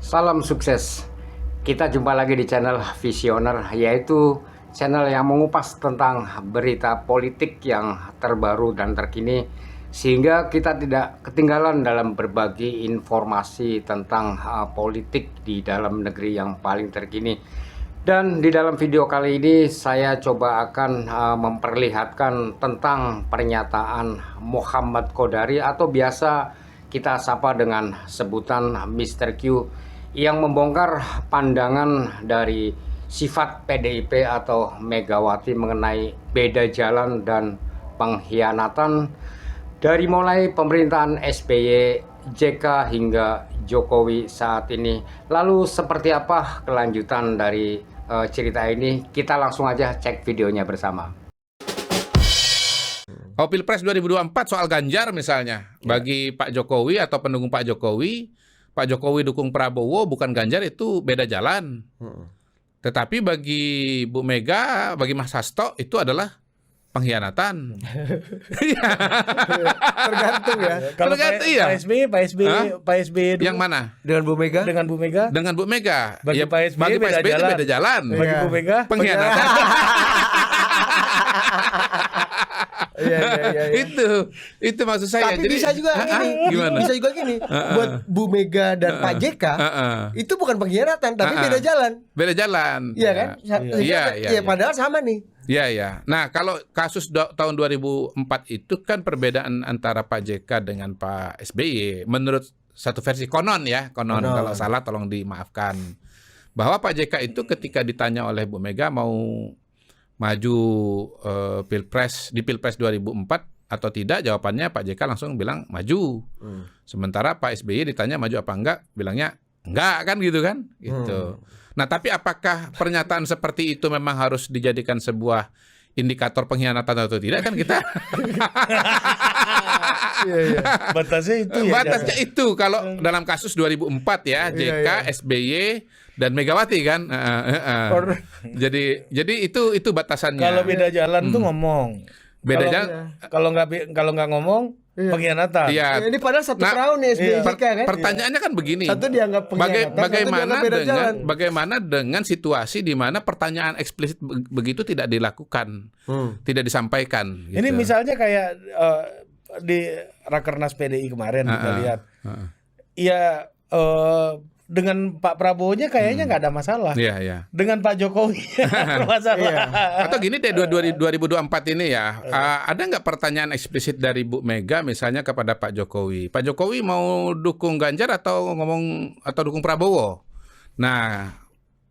Salam sukses. Kita jumpa lagi di channel Visioner, yaitu channel yang mengupas tentang berita politik yang terbaru dan terkini, sehingga kita tidak ketinggalan dalam berbagi informasi tentang politik di dalam negeri yang paling terkini. Dan di dalam video kali ini saya coba akan memperlihatkan tentang pernyataan Muhammad Qodari atau biasa kita sapa dengan sebutan Mr. Q, yang membongkar pandangan dari sifat PDIP atau Megawati mengenai beda jalan dan pengkhianatan dari mulai pemerintahan SBY, JK hingga Jokowi saat ini. Lalu seperti apa kelanjutan dari cerita ini? Kita langsung aja cek videonya bersama. Oh, Pilpres 2024 soal Ganjar misalnya, bagi Pak Jokowi atau pendukung Pak Jokowi dukung Prabowo bukan Ganjar, itu beda jalan. Tetapi bagi Bu Mega, bagi Mas Hasto itu adalah pengkhianatan. Tergantung ya. Kalau Pak SBY dulu yang mana? dengan Bu Mega? Dengan Bu Mega. Dengan Bu Mega. Bagi Ya, Pak SBY bagi Pak beda SBY itu jalan. beda jalan. Bagi Bu Mega Pengkhianatan. Iya. Itu maksud saya. Tapi Jadi, bisa juga gini. gimana? Bisa juga gini. Buat Bu Mega dan Pak JK itu bukan pengkhianatan, tapi beda jalan. Beda jalan. Iya kan? Iya. Padahal sama nih. Iya. Nah, kalau kasus tahun 2004 itu kan perbedaan antara Pak JK dengan Pak SBY. Menurut satu versi konon. Kalau salah tolong dimaafkan. Bahwa Pak JK itu ketika ditanya oleh Bu Mega mau maju di Pilpres 2004 atau tidak, jawabannya Pak JK langsung bilang maju. Sementara Pak SBY ditanya maju apa enggak, bilangnya enggak, kan gitu kan? Gitu. Nah, tapi apakah pernyataan seperti itu memang harus dijadikan sebuah indikator pengkhianatan atau tidak, kan kita Batasnya itu ya. batasnya itu kalau dalam kasus 2004 ya, JK, SBY dan Megawati kan. Jadi itu batasannya. Kalau beda jalan tuh ngomong. Beda Kalau- jalan. Kalau nggak ngomong pengkhianatan. Iya. Ini padahal satu perahu nih SBY JK kan. Pertanyaannya kan begini. Satu dianggap pengkhianatan, bagaimana satu dianggap beda jalan. bagaimana dengan situasi di mana pertanyaan eksplisit begitu tidak dilakukan, tidak disampaikan. Gitu. Ini misalnya kayak di Rakernas PDI kemarin kita lihat. Ya dengan Pak Prabowo-nya kayaknya nggak ada masalah. Iya. Dengan Pak Jokowi ada masalah. Atau gini deh, 2024 ini ya, ada nggak pertanyaan eksplisit dari Bu Mega misalnya kepada Pak Jokowi? Pak Jokowi mau dukung Ganjar atau dukung Prabowo? Nah,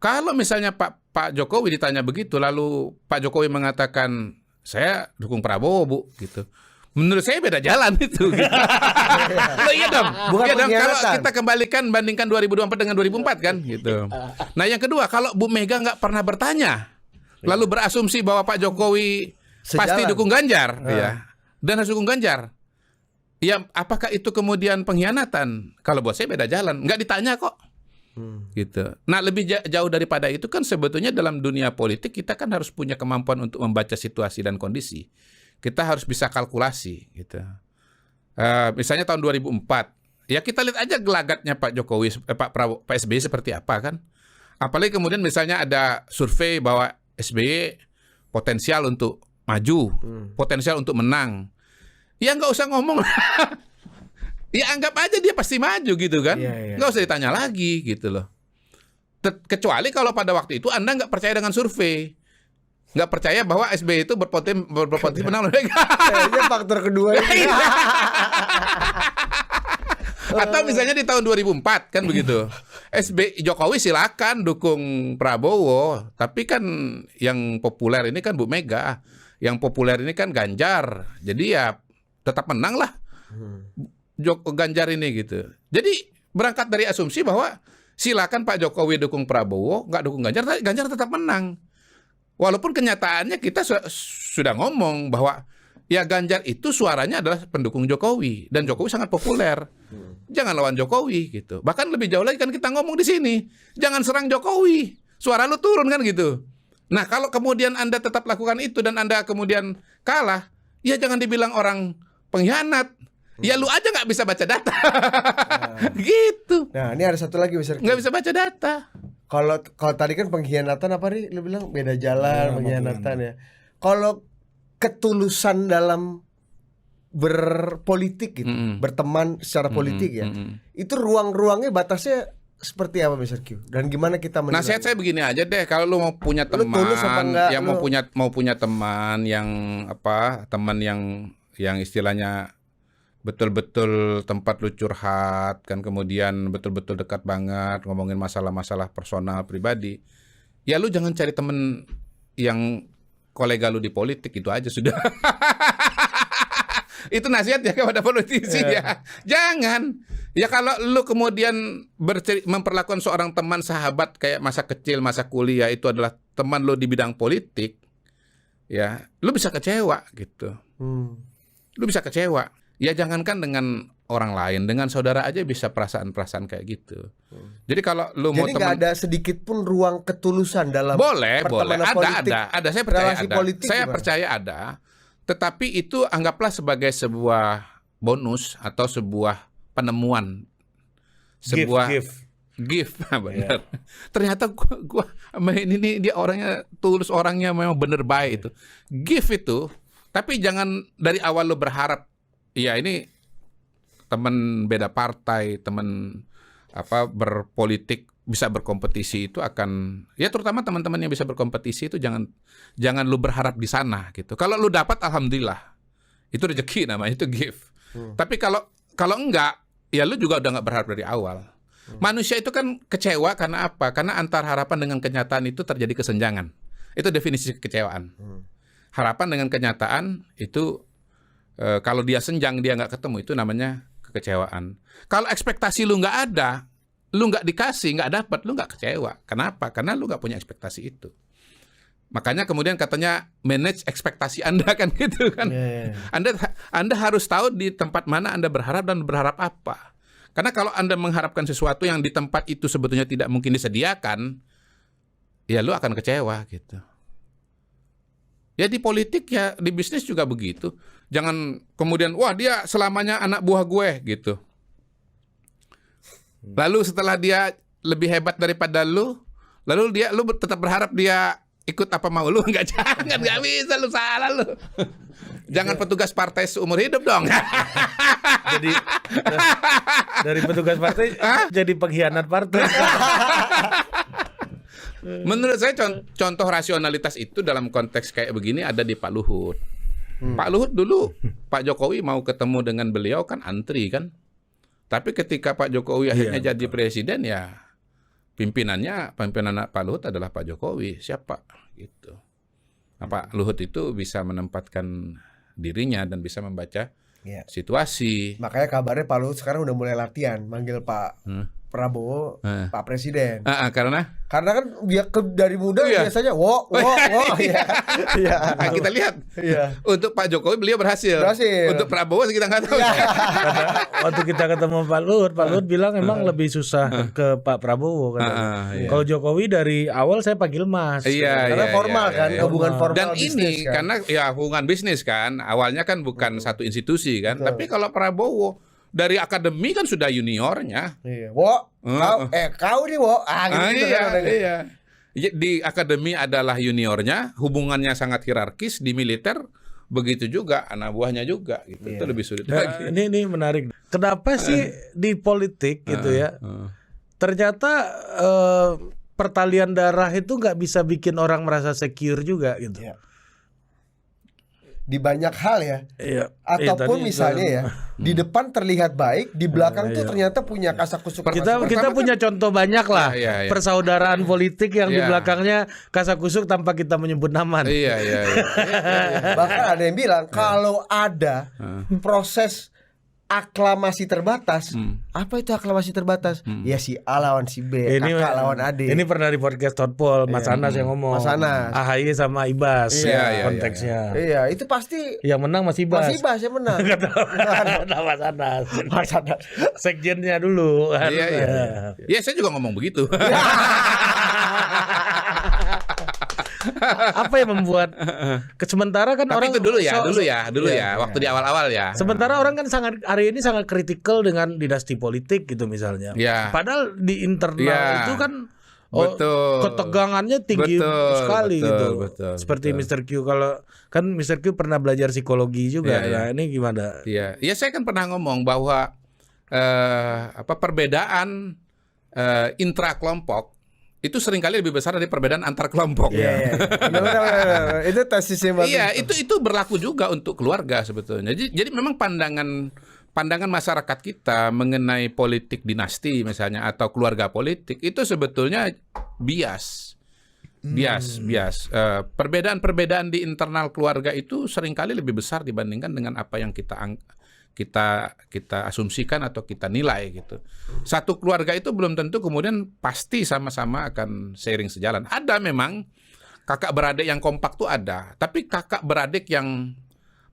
kalau misalnya Pak Jokowi ditanya begitu, lalu Pak Jokowi mengatakan saya dukung Prabowo, Bu, gitu. Menurut saya beda jalan itu. Gitu. Loh, iya dong. Bukan Iya dong. Kalau pengkhianatan. kita bandingkan 2024 dengan 2004 kan, gitu. Nah, yang kedua, kalau Bu Mega nggak pernah bertanya, lalu berasumsi bahwa Pak Jokowi pasti Sejalan. dukung Ganjar, ya, dan harus dukung Ganjar, ya, apakah itu kemudian pengkhianatan? Kalau buat saya beda jalan, nggak ditanya kok. Gitu. Nah, lebih jauh daripada itu kan sebetulnya dalam dunia politik kita kan harus punya kemampuan untuk membaca situasi dan kondisi. Kita harus bisa kalkulasi, gitu. Misalnya tahun 2004, ya kita lihat aja gelagatnya Pak Jokowi, Pak SBY seperti apa kan. Apalagi kemudian misalnya ada survei bahwa SBY potensial untuk maju, potensial untuk menang. Ya nggak usah ngomong. Ya anggap aja dia pasti maju gitu kan. Nggak usah ditanya lagi gitu loh. Kecuali kalau pada waktu itu Anda nggak percaya dengan survei. Nggak percaya bahwa SBY itu berpotensi menang oleh Mega. Kayaknya faktor kedua ini. Atau misalnya di tahun 2004 kan begitu. Jokowi silakan dukung Prabowo, tapi kan yang populer ini kan Bu Mega, yang populer ini kan Ganjar. Jadi ya tetap menang lah Ganjar ini gitu. Jadi berangkat dari asumsi bahwa silakan Pak Jokowi dukung Prabowo, nggak dukung Ganjar, Ganjar tetap menang. Walaupun kenyataannya kita sudah ngomong bahwa ya Ganjar itu suaranya adalah pendukung Jokowi dan Jokowi sangat populer. Jangan lawan Jokowi gitu. Bahkan lebih jauh lagi kan kita ngomong di sini, jangan serang Jokowi. Suara lu turun kan gitu. Nah, kalau kemudian Anda tetap lakukan itu dan Anda kemudian kalah, ya jangan dibilang orang pengkhianat. Ya lu aja nggak bisa baca data. Gitu. Nah, ini ada satu lagi Mr. Q. Nggak bisa baca data. Kalau tadi kan pengkhianatan apa nih? Lu bilang beda jalan, pengkhianatan ya. Kalau ketulusan dalam berpolitik gitu, berteman secara politik ya. Itu ruang-ruangnya batasnya seperti apa Mr. Q? Dan gimana kita menilai? Nasihat saya begini aja deh, kalau lu mau punya Lu tulus apa teman enggak? yang mau punya teman yang teman yang istilahnya betul-betul tempat lu curhat kan, kemudian betul-betul dekat banget ngomongin masalah-masalah personal pribadi. Ya lu jangan cari temen yang kolega lu di politik, itu aja sudah. Itu nasihat ya kepada politisi ya. Jangan. Ya kalau lu kemudian memperlakukan seorang teman sahabat kayak masa kecil, masa kuliah itu adalah teman lu di bidang politik, ya, lu bisa kecewa gitu. Lu bisa kecewa. Ya jangankan dengan orang lain, dengan saudara aja bisa perasaan-perasaan kayak gitu. Jadi kalau lu mau jadi nggak ada sedikit pun ruang ketulusan dalam boleh, politik, ada. Saya percaya relasi ada. politik Saya gimana? percaya ada. Tetapi itu anggaplah sebagai sebuah bonus atau sebuah penemuan, sebuah gift. Benar. Ternyata gua main ini dia orangnya tulus, orangnya memang bener baik itu. Gift itu, tapi jangan dari awal lo berharap ya ini teman beda partai, teman berpolitik bisa berkompetisi itu akan, ya terutama teman-teman yang bisa berkompetisi itu jangan lu berharap di sana gitu. Kalau lu dapat alhamdulillah, itu rezeki namanya, itu gift. Tapi kalau enggak, ya lu juga udah nggak berharap dari awal. Manusia itu kan kecewa karena apa? Karena antar harapan dengan kenyataan itu terjadi kesenjangan. Itu definisi kekecewaan. Harapan dengan kenyataan itu kalau dia senjang, dia nggak ketemu, itu namanya kekecewaan. Kalau ekspektasi lu nggak ada, lu nggak dikasih, nggak dapat, lu nggak kecewa. Kenapa? Karena lu nggak punya ekspektasi itu. Makanya kemudian katanya manage ekspektasi Anda kan gitu kan. Anda harus tahu di tempat mana Anda berharap dan berharap apa. Karena kalau Anda mengharapkan sesuatu yang di tempat itu sebetulnya tidak mungkin disediakan, ya lu akan kecewa gitu. Ya di politik ya, di bisnis juga begitu. Jangan kemudian wah dia selamanya anak buah gue gitu. Lalu setelah dia lebih hebat daripada lu tetap berharap dia ikut apa mau lu, nggak bisa, lu salah lu. Jangan petugas partai seumur hidup dong. Jadi dari petugas partai jadi pengkhianat partai. Menurut saya contoh rasionalitas itu dalam konteks kayak begini ada di Pak Luhut. Pak Luhut dulu Pak Jokowi mau ketemu dengan beliau kan antri kan. Tapi ketika Pak Jokowi akhirnya jadi presiden, ya pimpinan Pak Luhut adalah Pak Jokowi. Siapa gitu. Nah, Pak Luhut itu bisa menempatkan dirinya dan bisa membaca situasi. Makanya kabarnya Pak Luhut sekarang udah mulai latihan manggil Pak Prabowo, Pak Presiden. Karena kan dia dari muda biasanya Nah, kita lihat. Untuk Pak Jokowi beliau berhasil. Untuk Prabowo kita nggak tahu. Waktu kita ketemu Pak Luhut bilang emang lebih susah ke Pak Prabowo kan. Kalau Jokowi dari awal saya panggil Mas. Karena formal kan, hubungan formal. Dan ini kan. Karena ya hubungan bisnis kan, awalnya kan bukan satu institusi kan. Tapi kalau Prabowo dari akademi kan sudah juniornya. Kau nih, Di akademi adalah juniornya, hubungannya sangat hierarkis. Di militer begitu juga, anak buahnya juga gitu. Itu lebih sulit lagi. Ini menarik. Kenapa sih di politik gitu ya? Ternyata pertalian darah itu nggak bisa bikin orang merasa secure juga gitu. Di banyak hal ya. Ataupun misalnya ya, di depan terlihat baik, di belakang tuh ternyata punya kasakusuk. Kita punya contoh banyak lah. Persaudaraan politik yang di belakangnya kasakusuk tanpa kita menyebut nama. Bahkan ada yang bilang kalau ada proses aklamasi terbatas. Apa itu aklamasi terbatas? Ya si A lawan si B, kakak lawan adik. Ini pernah di podcast Totpol, Mas Anas yang ngomong. Mas Anas. AHY sama Ibas konteksnya. Iya, itu pasti yang menang Mas Ibas. Mas Ibas yang menang. Kata Mas Anas. Mas Anas. Sekjennya dulu. Iya, saya juga ngomong begitu. Apa yang membuat sementara kan Tapi orang itu dulu ya, waktu di awal-awal ya. Sementara orang kan hari ini sangat kritikal dengan dinasti politik gitu misalnya. Ya. Padahal di internal itu kan ketegangannya tinggi sekali gitu. Seperti Mr. Q, kalau kan Mr. Q pernah belajar psikologi juga. Nah, ini gimana? Iya, saya kan pernah ngomong bahwa perbedaan intra kelompok itu seringkali lebih besar dari perbedaan antar kelompok. Benar. Itu tesisnya. Iya, itu berlaku juga untuk keluarga sebetulnya. Jadi memang pandangan masyarakat kita mengenai politik dinasti misalnya atau keluarga politik itu sebetulnya bias. Perbedaan-perbedaan di internal keluarga itu seringkali lebih besar dibandingkan dengan apa yang kita asumsikan atau kita nilai gitu. Satu keluarga itu belum tentu kemudian pasti sama-sama akan sharing sejalan. Ada memang kakak beradik yang kompak tuh ada, tapi kakak beradik yang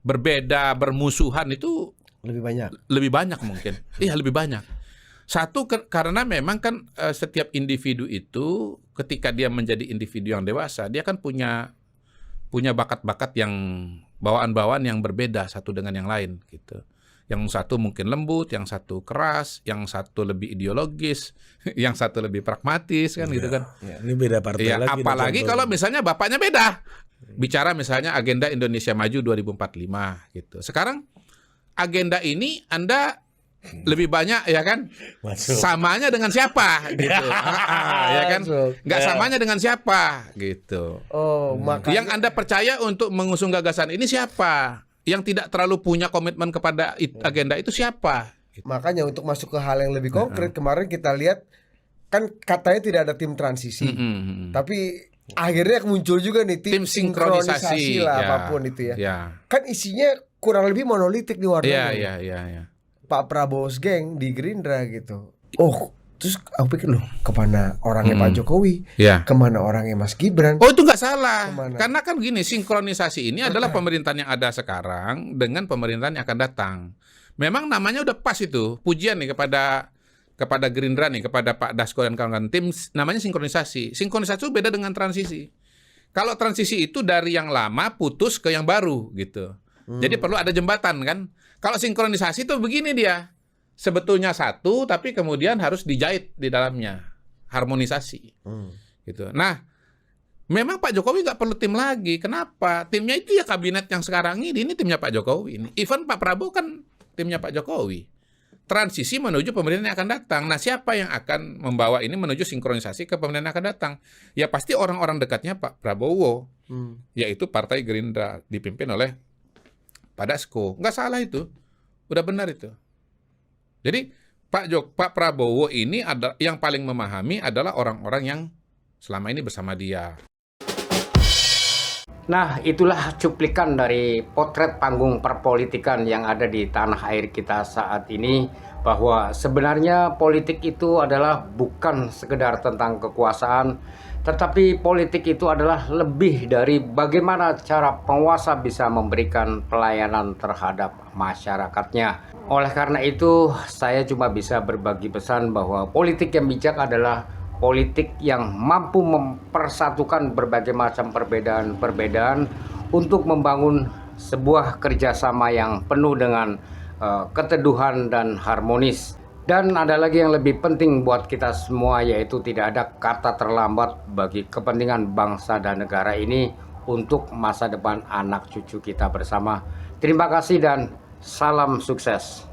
berbeda, bermusuhan itu lebih banyak mungkin. Iya, lebih banyak. Satu karena memang kan setiap individu itu ketika dia menjadi individu yang dewasa, dia kan punya bakat-bakat yang bawaan-bawaan yang berbeda satu dengan yang lain gitu. Yang satu mungkin lembut, yang satu keras, yang satu lebih ideologis, yang satu lebih pragmatis kan gitu kan. Ya, ini beda partai lagi. Apalagi kalau misalnya bapaknya beda. Bicara misalnya agenda Indonesia Maju 2045 gitu. Sekarang agenda ini Anda lebih banyak ya kan? Samanya dengan siapa gitu. Ya kan? Nggak samanya dengan siapa gitu. Makanya yang Anda percaya untuk mengusung gagasan ini siapa? Yang tidak terlalu punya komitmen kepada agenda itu siapa? Gitu. Makanya untuk masuk ke hal yang lebih konkret, kemarin kita lihat kan katanya tidak ada tim transisi, tapi akhirnya muncul juga nih tim sinkronisasi lah apapun itu ya. Kan isinya kurang lebih monolitik di warnanya. Iya. Pak Prabowo geng di Gerindra gitu. Terus aku pikir loh, kemana orangnya Pak Jokowi, kemana orangnya Mas Gibran? Oh, itu nggak salah. Kemana? Karena kan gini, sinkronisasi ini adalah pemerintahan yang ada sekarang dengan pemerintahan yang akan datang. Memang namanya udah pas itu. Pujian nih kepada Gerindra nih, kepada Pak Dasko dan kawan-kawan tim, namanya sinkronisasi. Sinkronisasi itu beda dengan transisi. Kalau transisi itu dari yang lama putus ke yang baru gitu. Jadi perlu ada jembatan kan. Kalau sinkronisasi itu begini dia. Sebetulnya satu, tapi kemudian harus dijahit di dalamnya, harmonisasi, gitu. Nah, memang Pak Jokowi nggak perlu tim lagi. Kenapa? Timnya itu ya kabinet yang sekarang ini timnya Pak Jokowi. Ini, even Pak Prabowo kan timnya Pak Jokowi. Transisi menuju pemerintahan yang akan datang. Nah, siapa yang akan membawa ini menuju sinkronisasi ke pemerintahan yang akan datang? Ya pasti orang-orang dekatnya Pak Prabowo, yaitu Partai Gerindra dipimpin oleh Pak Dasko. Nggak salah itu, udah benar itu. Jadi Pak Prabowo ini yang paling memahami adalah orang-orang yang selama ini bersama dia. Nah, itulah cuplikan dari potret panggung perpolitikan yang ada di tanah air kita saat ini, bahwa sebenarnya politik itu adalah bukan sekedar tentang kekuasaan, tetapi politik itu adalah lebih dari bagaimana cara penguasa bisa memberikan pelayanan terhadap masyarakatnya. Oleh karena itu, saya cuma bisa berbagi pesan bahwa politik yang bijak adalah politik yang mampu mempersatukan berbagai macam perbedaan-perbedaan untuk membangun sebuah kerjasama yang penuh dengan keteduhan dan harmonis. Dan ada lagi yang lebih penting buat kita semua, yaitu tidak ada kata terlambat bagi kepentingan bangsa dan negara ini untuk masa depan anak cucu kita bersama. Terima kasih dan salam sukses.